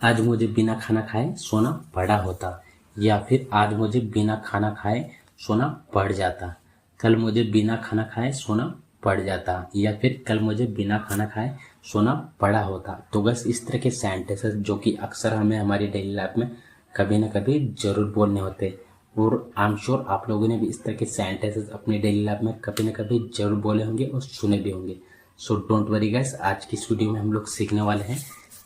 आज मुझे बिना खाना खाए सोना पड़ा होता, या फिर आज मुझे बिना खाना खाए सोना पड़ जाता। कल मुझे बिना खाना खाए सोना पड़ जाता, या फिर कल मुझे बिना खाना खाए सोना पड़ा होता। तो बस इस तरह के सेंटेंसेस जो कि अक्सर हमें हमारी डेली लाइफ में कभी ना कभी जरूर बोलने होते, और आई एम श्योर आप लोगों ने भी इस तरह के सेंटेंसेस अपनी डेली लाइफ में कभी ना कभी जरूर बोले होंगे और सुने भी होंगे। सो डोंट वरी गाइस, आज की इस वीडियो में हम लोग सीखने वाले हैं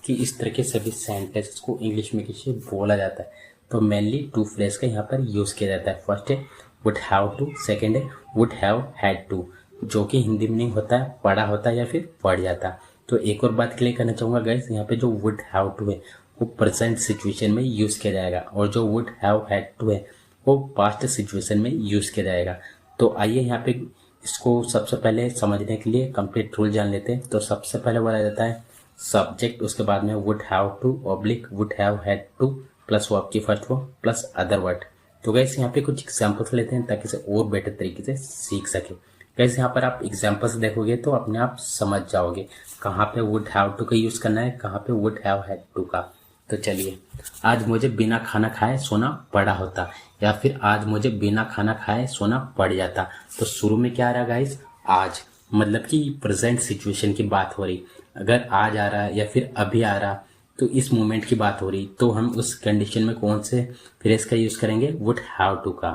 कि इस तरह के सभी सेंटेंसेस को इंग्लिश में कैसे बोला जाता है। तो मेनली टू फ्रेज का यहाँ पर यूज किया जाता है। फर्स्ट है वुड हैव टू, सेकेंड है वुड हैव हैड टू, जो कि हिंदी मीनिंग होता है पढ़ा होता है या फिर पढ़ जाता। तो एक और बात क्लियर करना चाहूंगा गाइस, यहाँ पे जो वुड हैव टू है वो प्रेजेंट सिचुएशन में यूज किया जाएगा, और जो वुड हैव हैड टू है वो पास्ट सिचुएशन में यूज किया जाएगा। तो आइए यहाँ पे इसको सबसे पहले समझने के लिए कंप्लीट रूल जान लेते हैं। तो सबसे पहले बोला जाता है सब्जेक्ट, उसके बाद में would have to oblique would have had to plus verb की first form plus other word. तो गैस यहाँ पे कुछ एग्जांपल्स लेते हैं ताकि इसे और बेटर तरीके से सीख सके। गैस यहाँ पर आप एग्जांपल्स देखोगे तो अपने आप समझ जाओगे कहाँ पे वुड हैव टू का यूज करना है, कहाँ पे वुड हैव हैड टू का। तो चलिए, आज मुझे बिना खाना खाए सोना पड़ा होता, या फिर आज मुझे बिना खाना खाए सोना पड़ जाता। तो शुरू में क्या आ रहा गाइस, आज, मतलब कि प्रेजेंट सिचुएशन की बात हो रही। अगर आज आ रहा है या फिर अभी आ रहा तो इस मोमेंट की बात हो रही, तो हम उस कंडीशन में कौन से फ्रेज का यूज करेंगे, वुड हैव टू का।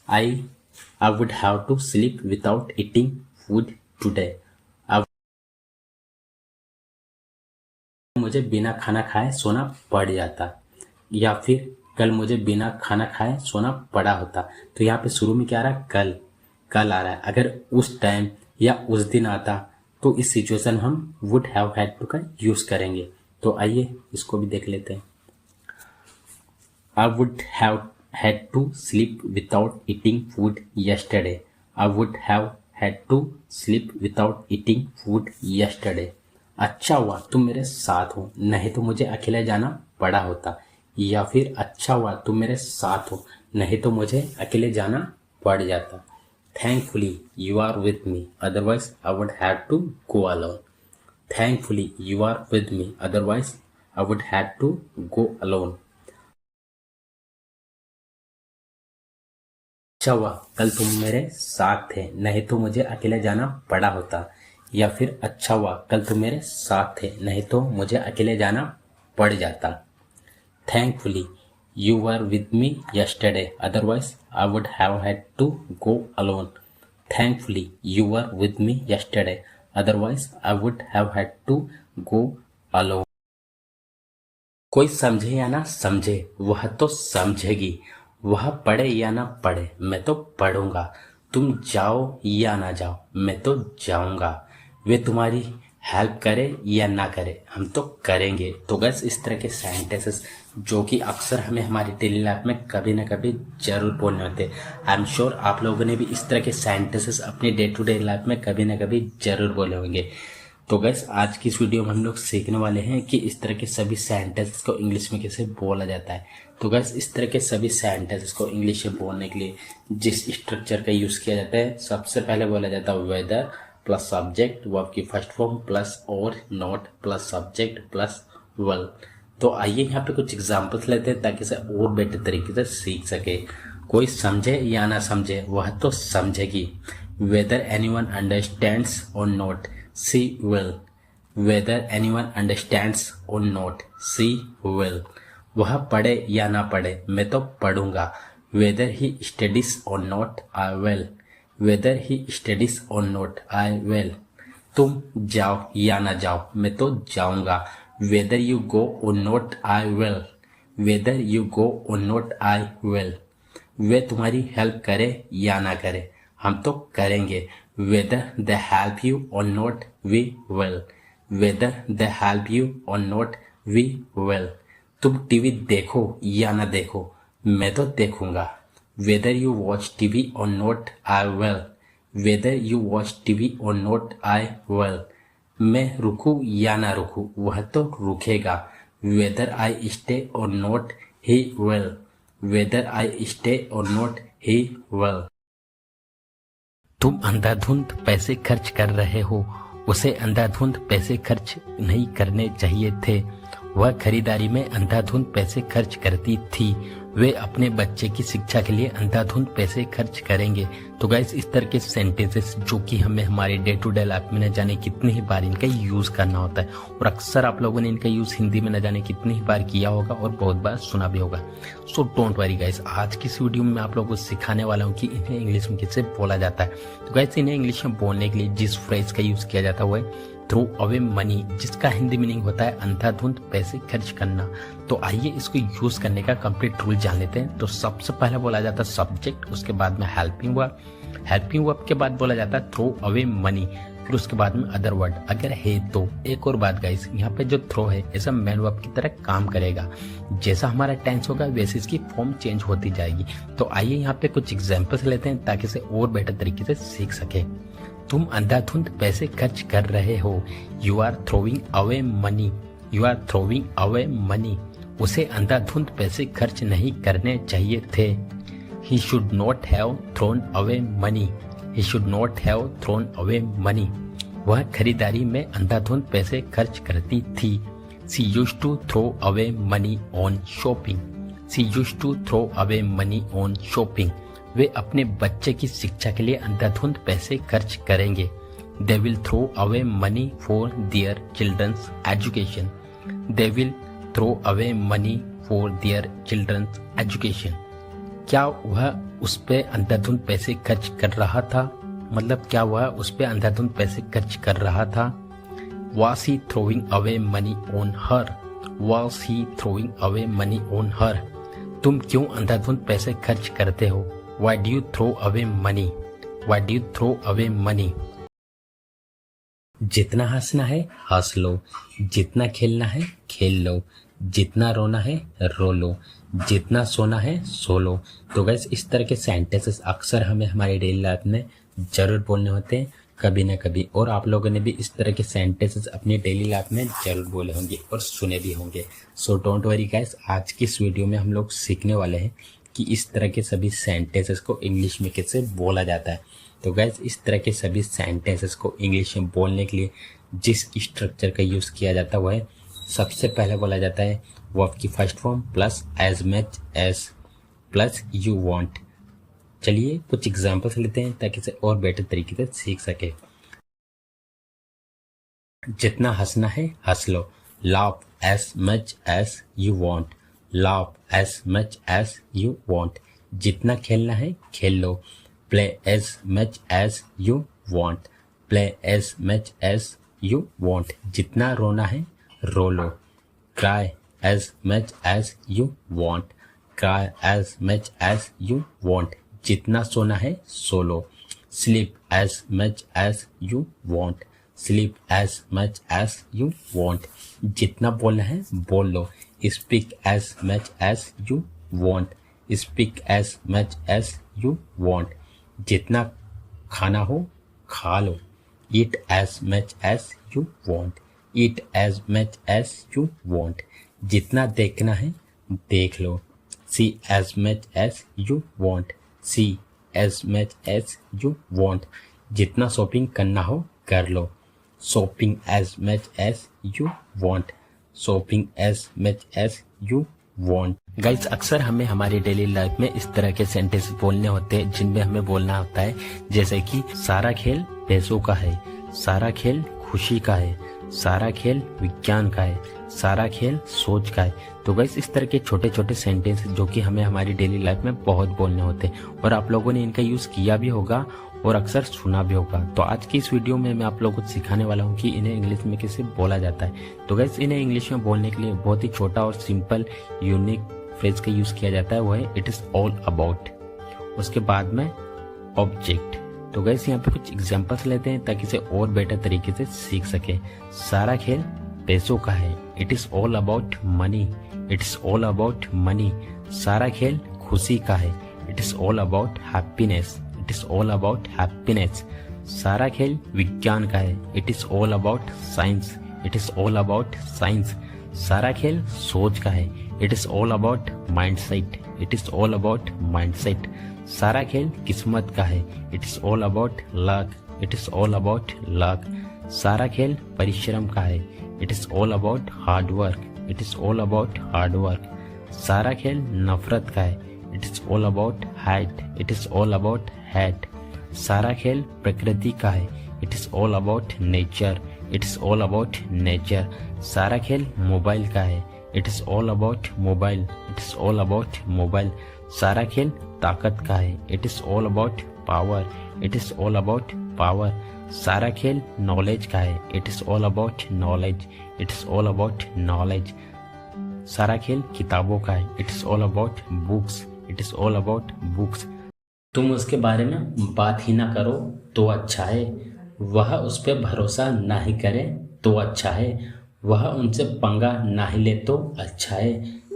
I would have to sleep without eating food today. अब मुझे बिना खाना खाए सोना पड़ जाता, या फिर कल मुझे बिना खाना खाए सोना पड़ा होता। तो यहाँ पे शुरू में क्या आ रहा है, कल, कल आ रहा है। अगर उस टाइम या उस दिन आता तो इस सिचुएशन हम वुड हैव हैड टू का यूज करेंगे। तो आइए इसको भी देख लेते हैं। I would have had to sleep without eating food yesterday. I would have had to sleep without eating food yesterday. अच्छा हुआ तुम मेरे साथ हो, नहीं तो मुझे अकेले जाना पड़ा होता। या फिर अच्छा हुआ तुम मेरे साथ हो, नहीं तो मुझे अकेले जाना पड़ जाता। Thankfully you are with me, otherwise I would have to go alone. Thankfully you are with me, otherwise I would have to go alone. अच्छा हुआ कल तुम मेरे साथ थे, नहीं तो मुझे अकेले जाना पड़ा होता। या फिर अच्छा हुआ कल तुम मेरे साथ थे, नहीं तो मुझे अकेले जाना पड़ जाता। Thankfully you were with me yesterday, otherwise I would have had to go alone. Thankfully you were with me yesterday, otherwise I would have had to go alone. कोई समझे या ना समझे वह तो समझेगी, वह पढ़े या ना पढ़े मैं तो पढ़ूंगा। तुम जाओ या ना जाओ मैं तो जाऊंगा। वे तुम्हारी हेल्प करे या ना करे हम तो करेंगे। तो बस इस तरह के सेंटेंसेस जो कि अक्सर हमें हमारी डेली लाइफ में कभी ना कभी जरूर बोलने होते हैं। आई एम श्योर आप लोगों ने भी इस तरह के सेंटेंसेस अपनी डे टू डे लाइफ में कभी ना कभी जरूर बोले होंगे। तो गैस आज की इस वीडियो में हम लोग सीखने वाले हैं कि इस तरह के सभी सेंटेंसेस को इंग्लिश में कैसे बोला जाता है। तो गैस इस तरह के सभी सेंटेंसेस को इंग्लिश में बोलने के लिए जिस स्ट्रक्चर का यूज किया जाता है, सबसे पहले बोला जाता है वेदर प्लस सब्जेक्ट वर्ब की फर्स्ट फॉर्म प्लस और not plus subject plus well. तो आइए यहाँ पे कुछ एग्जांपल्स लेते हैं ताकि इसे और बेटर तरीके से सीख सके। कोई समझे या ना समझे वह तो समझेगी। Whether anyone understands or not she will. Whether anyone understands or not she will. वह पढ़े या ना पढ़े मैं तो पढ़ूंगा। Whether he studies or not I will. Whether he studies or not I will. तुम जाओ या ना जाओ मैं तो जाऊंगा। वेदर यू गो और not I will. Whether you go और नॉट आई विल। वे तुम्हारी हेल्प करे या ना करे हम तो करेंगे। Whether they help you or not we will. Whether they help you or not we will. तुम टीवी देखो या ना देखो मैं तो देखूंगा। Whether you watch TV or not I will. Whether you watch TV or not I will. मैं रुकूं या ना रुकूं वह तो रुकेगा। Whether I stay or not he will. Whether I stay or not he will. तुम अंधाधुंध पैसे खर्च कर रहे हो, उसे अंधाधुंध पैसे खर्च नहीं करने चाहिए थे। वह खरीदारी में अंधाधुंध पैसे खर्च करती थी। वे अपने बच्चे की शिक्षा के लिए अंधाधुंध पैसे खर्च करेंगे। तो गाइस इस तरह के सेंटेंसेस जो कि हमें हमारे डे टू डे लाइफ में न जाने कितनी ही बार इनका यूज करना होता है, और अक्सर आप लोगों ने इनका यूज हिंदी में न जाने कितनी ही बार किया होगा और बहुत बार सुना भी होगा। सो डोंट वरी गाइस, आज की इस वीडियो में मैं आप लोगों को सिखाने वाला हूँ कि इन्हें इंग्लिश में कैसे बोला जाता है। तो गाइस इन्हें इंग्लिश में बोलने के लिए जिस फ्रेज का यूज किया जाता है वो है थ्रो अवे मनी, जिसका हिंदी मीनिंग होता है अंधाधुंध पैसे खर्च करना। तो आइए इसको यूज करने का कंप्लीट रूल जान लेते हैं। तो सबसे पहले बोला जाता है सब्जेक्ट, उसके बाद में हेल्पिंग वर्ब के बाद बोला जाता है थ्रो अवे मनी, फिर उसके बाद में अदर वर्ड अगर है तो। एक और बात गाइस, यहाँ पे जो थ्रो है ऐसा मेन वर्ब की तरह काम करेगा। जैसा हमारा टेंस होगा वैसे इसकी फॉर्म चेंज होती जाएगी। तो आइए यहाँ पे कुछ एग्जाम्पल्स लेते हैं ताकि इसे और बेटर तरीके से सीख सके। तुम अंधाधुंध पैसे खर्च कर रहे हो। You are throwing away money. You are throwing away money. उसे अंधाधुंध पैसे खर्च नहीं करने चाहिए थे। He should not have thrown away money. He should not have thrown away money. वह खरीदारी में अंधाधुंध पैसे खर्च करती थी। She used to throw away money on shopping. She used to throw away money on shopping. वे अपने बच्चे की शिक्षा के लिए अंधाधुंध पैसे खर्च करेंगे। They will throw away money for their childrens education. They will throw away money for their childrens education. क्या वह उस पे अंधाधुंध पैसे खर्च कर रहा था? मतलब क्या वह उस पे अंधाधुंध पैसे खर्च कर रहा था? Was he throwing away money on her? Was he throwing away money on her? तुम क्यों अंधाधुंध पैसे खर्च करते हो? Why do you throw away money? Why do you throw away money? जितना हंसना है हंस लो, जितना खेलना है खेल लो, जितना रोना है रो लो, जितना सोना है सो लो। तो गाइस इस तरह के सेंटेंसेस अक्सर हमें हमारी डेली लाइफ में जरूर बोलने होते हैं कभी ना कभी, और आप लोगों ने भी इस तरह के सेंटेंसेस अपनी डेली लाइफ में जरूर बोले होंगे और सुने भी होंगे। सो डोंट वरी गाइस, आज की इस वीडियो में हम लोग सीखने वाले हैं कि इस तरह के सभी सेंटेंसेस को इंग्लिश में कैसे बोला जाता है। तो गाइस इस तरह के सभी सेंटेंसेस को इंग्लिश में बोलने के लिए जिस स्ट्रक्चर का यूज़ किया जाता है वह है, सबसे पहले बोला जाता है वर्ब की first form plus as much as plus you want. चलिए कुछ एग्जांपल्स लेते हैं ताकि इसे और बेटर तरीके से सीख सके। जितना हंसना है हंस लो, laugh as much as you want. Laugh as much as you want. जितना खेलना है खेल लो, play as much as you want. Play as much as you want. जितना रोना है रो लो, cry as much as you want. Cry as much as you want. जितना सोना है सो लो, sleep as much as you want. Sleep as much as you want. जितना बोलना है बोल लो, speak as much as you want. Speak as much as you want. जितना खाना हो खा लो, eat as much as you want. Eat as much as you want. जितना देखना है देख लो, see as much as you want. See as much as you want. जितना शॉपिंग करना हो कर लो, shopping as much as you want. Shopping as much as you want. Guys अक्सर हमें हमारी डेली लाइफ में इस तरह के सेंटेंस बोलने होते हैं जिनमें हमें बोलना होता है जैसे कि सारा खेल पैसों का है, सारा खेल खुशी का है, सारा खेल विज्ञान का है, सारा खेल सोच का है। तो गाइस इस तरह के छोटे छोटे सेंटेंस जो कि हमें हमारी डेली लाइफ में बहुत बोलने होते हैं और आप लोगों ने इनका यूज किया भी होगा और अक्सर सुना भी होगा। तो आज की इस वीडियो में मैं आप लोगों को सिखाने वाला हूँ कि इन्हें इंग्लिश में कैसे बोला जाता है। तो गाइस इन्हें इंग्लिश में बोलने के लिए बहुत ही छोटा और सिंपल यूनिक फ्रेज का यूज किया जाता है, वो है इट इज ऑल अबाउट। उसके बाद में ऑब्जेक्ट। तो गाइस यहाँ पे कुछ एग्जांपल्स लेते हैं ताकि इसे और बेटर तरीके से सीख सके। सारा खेल पैसों का है, it is all about money. It is all about money. सारा खेल खुशी का है, it is all about happiness. It is all about happiness. सारा खेल विज्ञान का है, it is all about science. It is all about science. सारा खेल सोच का है, it is all about mindset. It is all about mindset. सारा खेल किस्मत का है, it is all about luck. It is all about luck. सारा खेल परिश्रम का है, it is all about hard work. It is all about hard work. सारा खेल नफरत का है, it is all about height, it is all about hat. सारा खेल प्रकृति का है, it is all about nature, it is all about nature. सारा खेल मोबाइल का है, it is all about mobile, it is all about mobile. सारा खेल ताकत का है, it is all about power, it is all about power. सारा खेल नॉलेज का है, it is all about knowledge, it is all about knowledge. सारा खेल किताबों का है, it is all about books, it is all about books. तुम उसके बारे में बात ही ना करो तो अच्छा है, वह उस पर भरोसा ना ही करे तो अच्छा है, वह उनसे पंगा ना ही ले तो अच्छा है,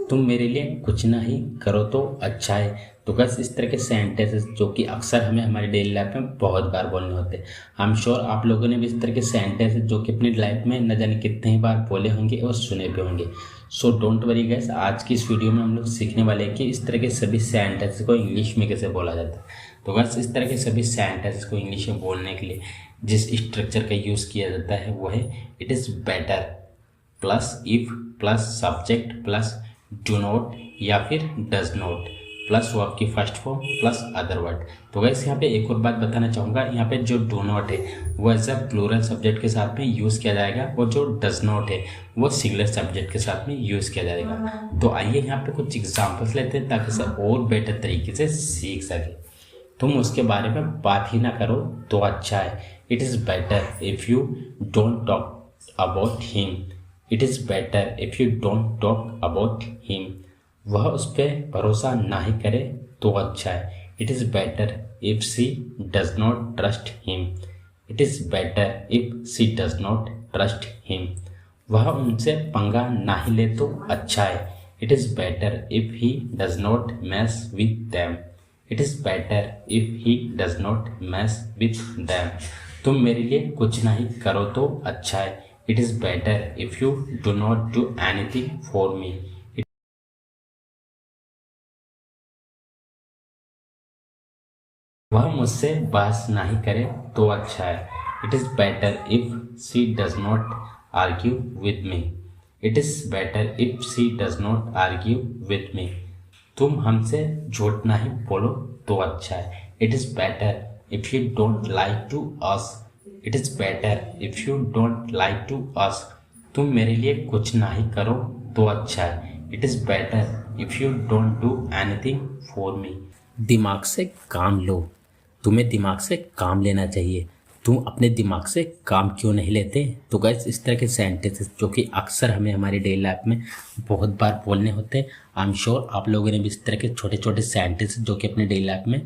तुम मेरे लिए कुछ ना ही करो तो अच्छा है। तो बस इस तरह के सेंटेंसेस जो कि अक्सर हमें हमारी डेली लाइफ में बहुत बार बोलने होते हैं। आई एम श्योर आप लोगों ने भी इस तरह के सेंटेंसेस जो कि अपनी लाइफ में न जाने कितने ही बार बोले होंगे और सुने भी होंगे। सो डोंट वरी गाइस, आज की इस वीडियो में हम लोग सीखने वाले हैं कि इस तरह के सभी सेंटेंसेस को इंग्लिश में कैसे बोला जाता है। तो बस इस तरह के सभी सेंटेंसेस को इंग्लिश में बोलने के लिए जिस स्ट्रक्चर का यूज़ किया जाता है वो है it is better plus if plus subject plus do not या फिर डज नॉट प्लस वर्ब की first form plus other word. तो वैसे यहाँ पे एक और बात बताना चाहूँगा, यहाँ पे जो डू नॉट है वो एज अ प्लूरल सब्जेक्ट के साथ में यूज़ किया जाएगा और जो डज नॉट है वो सिंगुलर सब्जेक्ट के साथ में यूज़ किया जाएगा। तो आइए यहाँ पे कुछ एग्जाम्पल्स लेते हैं ताकि सब और बेटर तरीके से सीख सके। तुम उसके बारे में बात ही ना करो तो अच्छा है, it is better if you don't talk about him, it is better if you don't talk about him. वह उस पर भरोसा ना ही करे तो अच्छा है, it is better if she does not trust him, it is better if she does not trust him. वह उनसे पंगा ना ही ले तो अच्छा है, it is better if he does not mess with them, it is better if he does not mess with them. तुम मेरे लिए कुछ नहीं करो तो अच्छा है, it is better if you do not do anything for me. वह मुझसे बहस नहीं करे तो अच्छा है, it is better if she does not argue with me, it is better if she does not argue with me. तुम हमसे झूठ नहीं बोलो तो अच्छा है, it is better if you don't lie to us, it is better if you don't lie to us. तुम मेरे लिए कुछ नहीं करो तो अच्छा है, it is better if you don't do anything for me. दिमाग से काम लो, तुम्हें दिमाग से काम लेना चाहिए, तुम अपने दिमाग से काम क्यों नहीं लेते। तो गाइस इस तरह के सेंटेंसेस जो कि अक्सर हमें हमारी डेली लाइफ में बहुत बार बोलने होते हैं। आई एम श्योर आप लोगों ने भी इस तरह के छोटे छोटे सेंटेंसेस जो कि अपनी डेली लाइफ में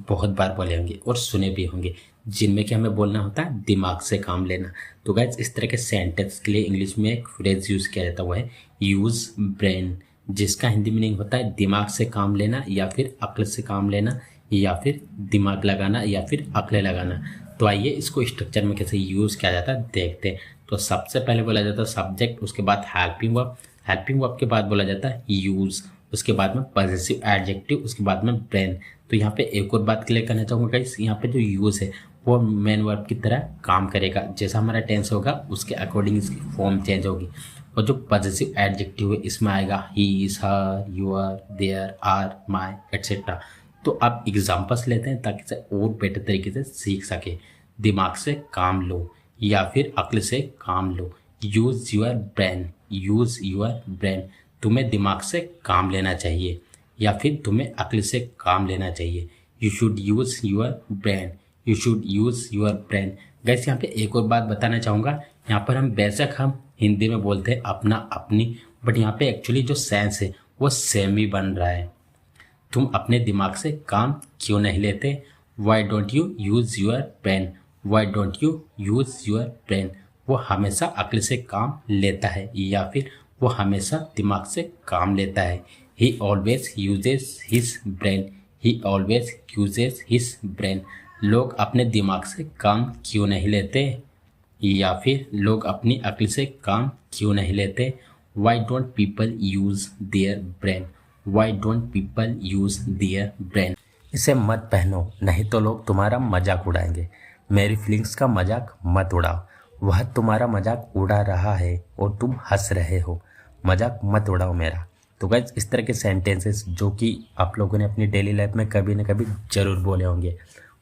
बहुत बार बोले होंगे और सुने भी होंगे, जिनमें कि हमें बोलना होता है दिमाग से काम लेना। तो गाइस इस तरह के सेंटेंस के लिए इंग्लिश में एक फ्रेज यूज़ किया जाता है, वो है यूज़ ब्रेन, जिसका हिंदी मीनिंग होता है दिमाग से काम लेना या फिर अक्ल से काम लेना या फिर दिमाग लगाना या फिर अक्लें लगाना। तो आइए इसको स्ट्रक्चर में कैसे यूज़ किया जाता है देखते हैं। तो सबसे पहले बोला जाता है सब्जेक्ट, उसके बाद हेल्पिंग वर्ब, हेल्पिंग वर्ब के बाद बोला जाता है यूज़, उसके बाद में पॉजेसिव एडजेक्टिव, उसके बाद में ब्रेन। तो यहाँ पे एक और बात क्लियर करना चाहूँगा गाइस, यहाँ पे जो यूज़ है वो मेन वर्ब की तरह काम करेगा, जैसा हमारा टेंस होगा उसके अकॉर्डिंग इसकी फॉर्म चेंज होगी। और जो पॉजेसिव एडजेक्टिव है इसमें आएगा he, his, her, your, their, our, my etcetera. तो आप एग्जाम्पल्स लेते हैं ताकि से और बेटर तरीके से सीख सके। दिमाग से काम लो या फिर अक्ल से काम लो, use your brain, use your brain. तुम्हें दिमाग से काम लेना चाहिए या फिर तुम्हें अक्ल से काम लेना चाहिए, you should use your brain, you should use your brain. गैस यहाँ पे एक और बात बताना चाहूँगा, यहाँ पर हम बेशक हम हिंदी में बोलते हैं अपना अपनी, बट यहाँ पे एक्चुअली जो सेंस है वो सेम ही बन रहा है। तुम अपने दिमाग से काम क्यों नहीं लेते, why don't you use your brain, why don't you use your brain. वो हमेशा अक्ल से काम लेता है या फिर वो हमेशा दिमाग से काम लेता है, ही ऑलवेज यूजेस हिज ब्रेन, ही ऑलवेज यूजेस हिज ब्रेन। लोग अपने दिमाग से काम क्यों नहीं लेते या फिर लोग अपनी अक्ल से काम क्यों नहीं लेते, why don't people use their brain, why don't people use their brain. इसे मत पहनो नहीं तो लोग तुम्हारा मजाक उड़ाएंगे, मेरी फीलिंग्स का मजाक मत उड़ाओ, वह तुम्हारा मजाक उड़ा रहा है और तुम हंस रहे हो, मजाक मत उड़ाओ मेरा। तो गाइज इस तरह के सेंटेंसेस जो कि आप लोगों ने अपनी डेली लाइफ में कभी ना कभी ज़रूर बोले होंगे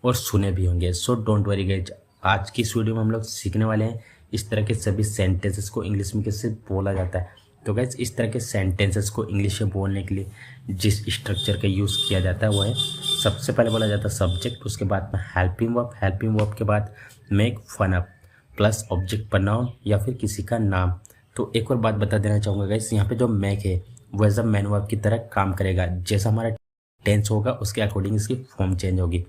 और सुने भी होंगे। सो डोंट वरी गाइज, आज की इस वीडियो में हम लोग सीखने वाले हैं इस तरह के सभी सेंटेंसेस को इंग्लिश में कैसे बोला जाता है। तो गाइज इस तरह के सेंटेंसेस को इंग्लिश में बोलने के लिए जिस स्ट्रक्चर का यूज़ किया जाता है वो है, सबसे पहले बोला जाता है सब्जेक्ट, उसके बाद में हेल्पिंग वर्ब के बाद make fun of plus object pronoun या फिर किसी का नाम। तो एक और बात बता देना चाहूँगा गाइस, यहाँ पे जो मेक है वो एज अ मैन वर्ब की तरह काम करेगा। जैसा हमारा टेंस होगा उसके अकॉर्डिंग इसकी फॉर्म चेंज होगी।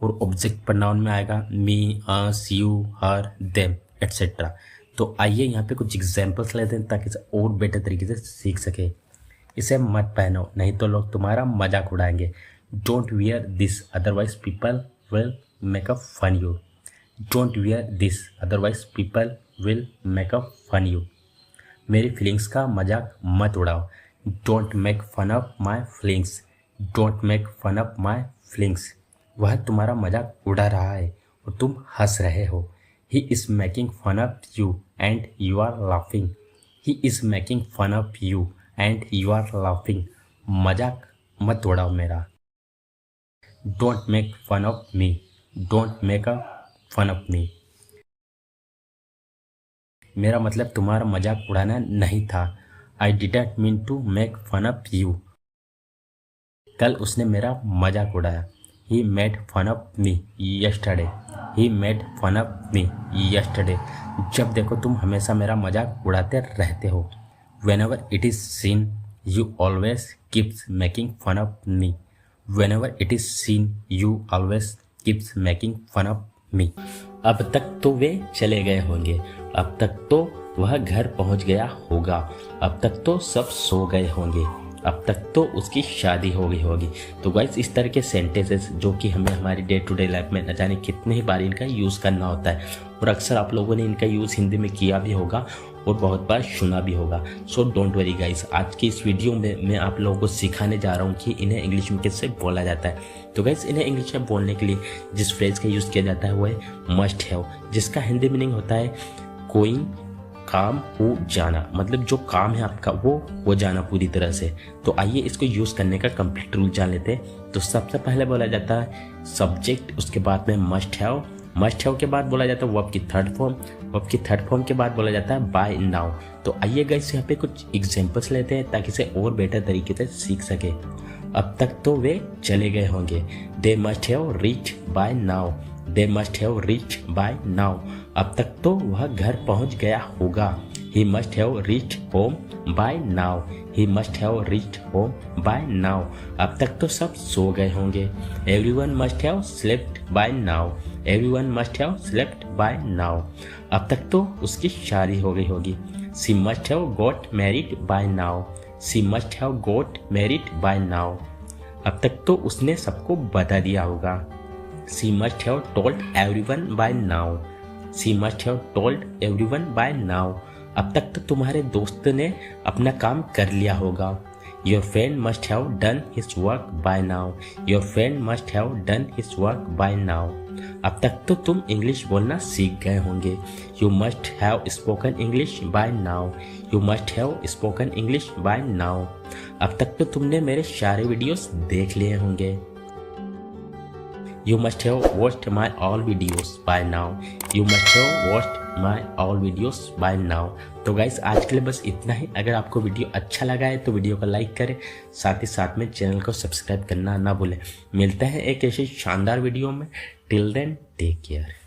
और ऑब्जेक्ट प्रोनाउन में आएगा मी, अस, यू, हर, देम एट्सेट्रा। तो आइए यहाँ पे कुछ एग्जाम्पल्स लेते हैं ताकि इसे और बेटर तरीके से सीख सके। इसे मत पहनो नहीं तो लोग तुम्हारा मजाक उड़ाएंगे। Don't wear this otherwise people will make a fun you. Don't wear this otherwise people will make a fun you. मेरी फीलिंग्स का मजाक मत उड़ाओ। Don't make fun of my feelings. Don't make fun of my feelings. वह तुम्हारा मजाक उड़ा रहा है और तुम हंस रहे हो। He is making fun of you and you are laughing. He is making fun of you and you are laughing. मजाक मत उड़ाओ मेरा। Don't make fun of me. Don't make a fun of me. मेरा मतलब तुम्हारा मजाक उड़ाना नहीं था। I didn't mean to make fun of you. कल उसने मेरा मजाक उड़ाया। He made fun of me yesterday. He made fun of me yesterday. जब देखो तुम हमेशा मेरा मजाक उड़ाते रहते हो। Whenever it is seen, you always keeps making fun of me. Whenever it is seen, you always keeps making fun of me. अब तक तो वे चले गए होंगे। अब तक तो वह घर पहुंच गया होगा। अब तक तो सब सो गए होंगे। अब तक तो उसकी शादी हो गई होगी। तो गाइस इस तरह के सेंटेंसेस जो कि हमें हमारी डे टू डे लाइफ में न जाने कितने ही बार इनका यूज़ करना होता है और अक्सर आप लोगों ने इनका यूज़ हिंदी में किया भी होगा और बहुत बार सुना भी होगा। सो डोंट वरी गाइस, आज की इस वीडियो में मैं आप लोगों को सिखाने जा रहा हूँ कि इन्हें इंग्लिश में कैसे बोला जाता है। तो गाइस इन्हें इंग्लिश में बोलने के लिए जिस फ्रेज का यूज़ किया जाता है वो है मस्ट हैव, जिसका हिंदी मीनिंग होता है कोई काम हो जाना, मतलब जो काम है आपका वो हो जाना पूरी तरह से। तो आइए इसको यूज़ करने का कंप्लीट रूल जान लेते हैं। तो सबसे पहले बोला जाता है सब्जेक्ट, उसके बाद में मस्ट हैव, मस्ट हैव के बाद बोला जाता है वर्ब की थर्ड फॉर्म, वर्ब की थर्ड फॉर्म के बाद बोला जाता है बाय नाउ। तो आइए गाइस यहाँ पे कुछ एग्जांपल्स लेते हैं ताकि इसे और बेटर तरीके से सीख सके। अब तक तो वे चले गए होंगे। They must have reach by now. They must have reach by now. अब तक तो वह घर पहुंच गया होगा। He must have reach home by now. He must have reach home by now. अब तक तो सब सो गए होंगे। Everyone must have slept by now. Everyone must have slept by now. अब तक तो उसकी शादी हो गई होगी। She must have got married by now. She must have got married by now. अब तक तो उसने सबको बता दिया होगा। She must have told everyone by now. She must have told everyone by now. अब तक तो तुम्हारे दोस्त ने अपना काम कर लिया होगा। Your friend must have done his work by now. Your friend must have done his work by now. अब तक तो तुम इंग्लिश बोलना सीख गए होंगे। You must have spoken English by now. You must have spoken English by now. अब तक तो तुमने मेरे सारे वीडियोस देख लिए होंगे। You must have watched my all videos by now. You must have watched my all videos by now. तो गाइस आज के लिए बस इतना ही। अगर आपको वीडियो अच्छा लगा है तो वीडियो को लाइक करें, साथ ही साथ में चैनल को सब्सक्राइब करना ना भूलें। मिलते हैं एक ऐसे शानदार वीडियो में। Till then take care.